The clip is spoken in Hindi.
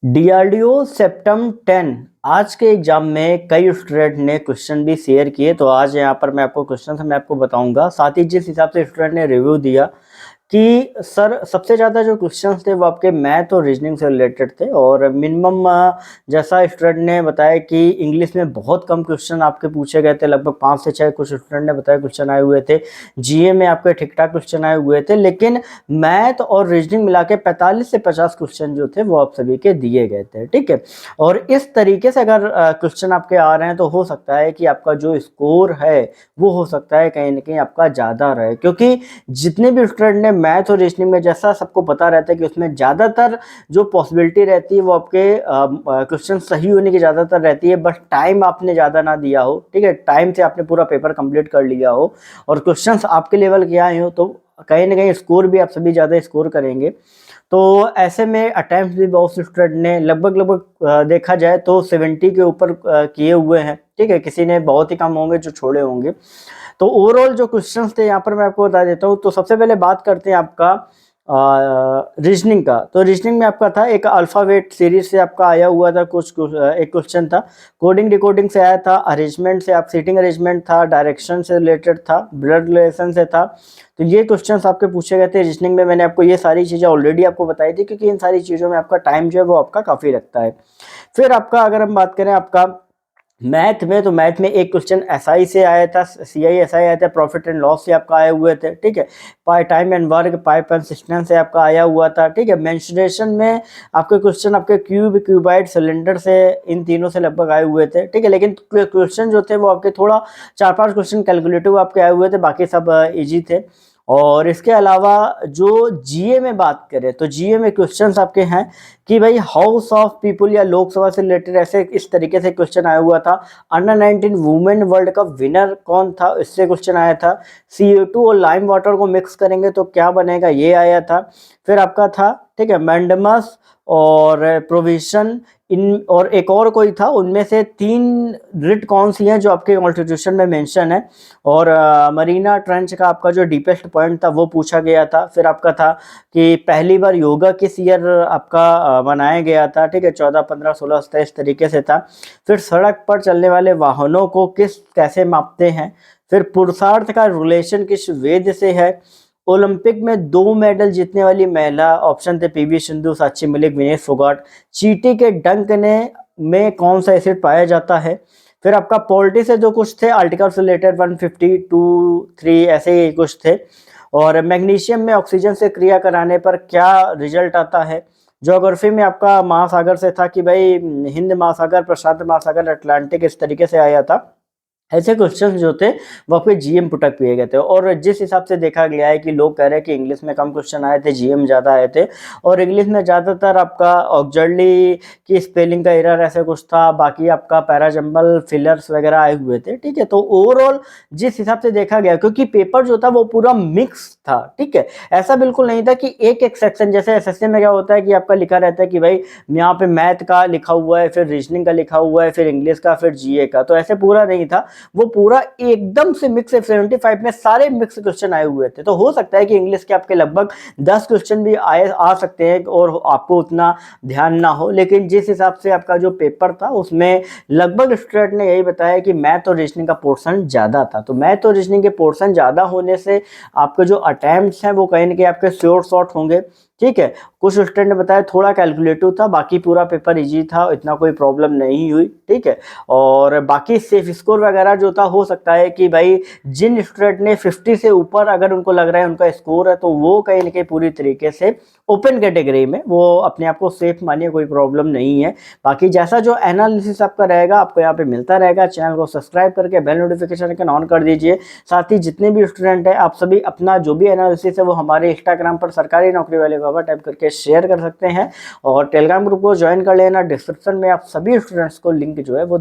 डीआरडीओ सेप्टम 10 आज के एग्जाम में कई स्टूडेंट ने क्वेश्चन भी शेयर किए। तो आज यहाँ पर मैं आपको क्वेश्चन मैं आपको बताऊंगा। साथ ही जिस हिसाब से स्टूडेंट ने रिव्यू दिया कि सर सबसे ज़्यादा जो क्वेश्चंस थे वो आपके मैथ और रीजनिंग से रिलेटेड थे, और मिनिमम जैसा स्टूडेंट ने बताया कि इंग्लिश में बहुत कम क्वेश्चन आपके पूछे गए थे, लगभग 5 से 6 कुछ स्टूडेंट ने बताया क्वेश्चन आए हुए थे। जीए में आपके ठीक ठाक क्वेश्चन आए हुए थे, लेकिन मैथ और रीजनिंग मिला के 45 से 50 क्वेश्चन जो थे वो आप सभी के दिए गए थे। ठीक है, और इस तरीके से अगर क्वेश्चन आपके आ रहे हैं तो हो सकता है कि आपका जो स्कोर है वो हो सकता है कहीं ना कहीं आपका ज़्यादा रहे, क्योंकि जितने भी स्टूडेंट ने मैथ और रीजनिंग में, जैसा सबको पता रहता है कि उसमें ज़्यादातर जो पॉसिबिलिटी रहती है वो आपके क्वेश्चन सही होने की ज़्यादातर रहती है, बस टाइम आपने ज़्यादा ना दिया हो। ठीक है, टाइम से आपने पूरा पेपर कंप्लीट कर लिया हो और क्वेश्चंस आपके लेवल के आए हो, तो कहीं ना कहीं स्कोर भी आप सभी ज़्यादा स्कोर करेंगे। तो ऐसे में अटैम्प्ट भी बहुत से स्टूडेंट ने लगभग देखा जाए तो 70 के ऊपर किए हुए हैं। ठीक है, किसी ने बहुत ही कम होंगे जो छोड़े होंगे। तो ओवरऑल जो क्वेश्चंस थे यहाँ पर मैं आपको बता देता हूँ। तो सबसे पहले बात करते हैं आपका रीजनिंग का। तो रीजनिंग में आपका था एक अल्फ़ाबेट सीरीज से आपका आया हुआ था एक क्वेश्चन था। कोडिंग डिकोडिंग से आया था, अरेंजमेंट से, आप सीटिंग अरेंजमेंट था, डायरेक्शन से रिलेटेड था, ब्लड रिलेशन से था। तो ये क्वेश्चंस आपके पूछे गए थे रीजनिंग में। मैंने आपको ये सारी चीज़ें ऑलरेडी आपको बताई थी, क्योंकि इन सारी चीज़ों में आपका टाइम जो है वो आपका काफ़ी लगता है। फिर आपका अगर हम बात करें आपका मैथ में, तो मैथ में एक क्वेश्चन एसआई से आया था, सीआई एसआई आया था, प्रॉफिट एंड लॉस से आपका आए हुए थे। ठीक है, पाई time and work, pipe and system से आपका आया हुआ था। ठीक है, मेंसुरेशन में आपके क्वेश्चन आपके क्यूब, क्यूबाइड, सिलेंडर से, इन तीनों से लगभग आए हुए थे। ठीक है, लेकिन क्वेश्चन जो थे वो आपके थोड़ा 4-5 क्वेश्चन कैलकुलेटिव आपके आए हुए थे, बाकी सब इजी थे। और इसके अलावा जो जीए में बात करें तो जीए में क्वेश्चंस आपके हैं कि भाई हाउस ऑफ पीपल या लोकसभा से रिलेटेड ऐसे इस तरीके से क्वेश्चन आया हुआ था। Under 19 women world cup winner कौन था, इससे क्वेश्चन आया था। CO2 और लाइम वाटर को मिक्स करेंगे तो क्या बनेगा, ये आया था। फिर आपका था, ठीक है, मैंडमस और प्रोविजन, इन और एक और कोई था, उनमें से 3 रिट कौन सी हैं जो आपके कॉन्स्टिट्यूशन में मेंशन है। और मरीना ट्रेंच का आपका जो डीपेस्ट पॉइंट था वो पूछा गया था। फिर आपका था कि पहली बार योगा किस ईयर आपका मनाया गया था। ठीक है, 14, 15, 16, 17 इस तरीके से था। फिर सड़क पर चलने वाले वाहनों को कैसे मापते हैं। फिर पुरुषार्थ का रिलेशन किस वेद से है। ओलंपिक में 2 मेडल जीतने वाली महिला, ऑप्शन थे पीवी सिंधु, साक्षी मलिक, विनेश फोगाट। चींटी के डंक ने में कौन सा एसिड पाया जाता है। फिर आपका पॉलिटी से जो कुछ थे, आर्टिकल से रिलेटेड 152, 3 ऐसे ही कुछ थे। और मैग्नीशियम में ऑक्सीजन से क्रिया कराने पर क्या रिजल्ट आता है। ज्योग्राफी में आपका महासागर से था कि भाई हिंद महासागर, प्रशांत महासागर, अटलांटिक, इस तरीके से आया था। ऐसे क्वेश्चंस जो थे वो आपके जीएम पुटअप किए गए थे। और जिस हिसाब से देखा गया है कि लोग कह रहे हैं कि इंग्लिश में कम क्वेश्चन आए थे, जीएम ज़्यादा आए थे, और इंग्लिश में ज़्यादातर आपका ऑक्जर्ली की स्पेलिंग का एरर ऐसे कुछ था, बाकी आपका पैराजम्बल फिलर्स वगैरह आए हुए थे। ठीक है, तो ओवरऑल जिस हिसाब से देखा गया, क्योंकि पेपर जो था वो पूरा मिक्स था। ठीक है, ऐसा बिल्कुल नहीं था कि एक एक सेक्शन, जैसे एसएससी में क्या होता है कि आपका लिखा रहता है कि भाई यहाँ पे मैथ का लिखा हुआ है, फिर रीजनिंग का लिखा हुआ है, फिर इंग्लिश का, फिर जीए का, तो ऐसे पूरा नहीं था। वो पूरा एकदम से मिक्स है। 75 में सारे मिक्स क्वेश्चन आए हुए थे। तो हो सकता है कि इंग्लिश के आपके लगभग 10 क्वेश्चन भी आ सकते हैं और आपको उतना ध्यान ना हो, लेकिन जिस हिसाब से आपका जो पेपर था उसमें लगभग स्टूडेंट ने यही बताया कि मैथ और रीजनिंग का पोर्शन ज़्यादा था। तो मैथ और रीजनिंग के पोर्शन ज़्यादा होने से आपके जो अटैम्प्ट्स हैं वो कहीं ना कहीं आपके श्योर शॉर्ट होंगे। ठीक है, कुछ स्टूडेंट ने बताया थोड़ा कैलकुलेटिव था, बाकी पूरा पेपर इजी था, इतना कोई प्रॉब्लम नहीं हुई। ठीक है, और बाकी सेफ स्कोर वगैरह जो था, हो सकता है कि भाई जिन स्टूडेंट ने 50 से ऊपर अगर उनको लग रहा है उनका स्कोर है, तो वो कहीं ना कहीं पूरी तरीके से ओपन कैटेगरी में वो अपने आप को सेफ मानिए, कोई प्रॉब्लम नहीं है। बाकी जैसा जो एनालिसिस आपका रहेगा आपको यहाँ पे मिलता रहेगा। चैनल को सब्सक्राइब करके बेल नोटिफिकेशन आइकन ऑन कर दीजिए। साथ ही जितने भी स्टूडेंट हैं आप सभी अपना जो भी एनालिसिस है वो हमारे इंस्टाग्राम पर सरकारी नौकरी वाले बाबा टाइप करके शेयर कर सकते हैं, और टेलीग्राम ग्रुप को ज्वाइन कर लेना। डिस्क्रिप्शन में आप सभी स्टूडेंट्स को लिंक जो है वो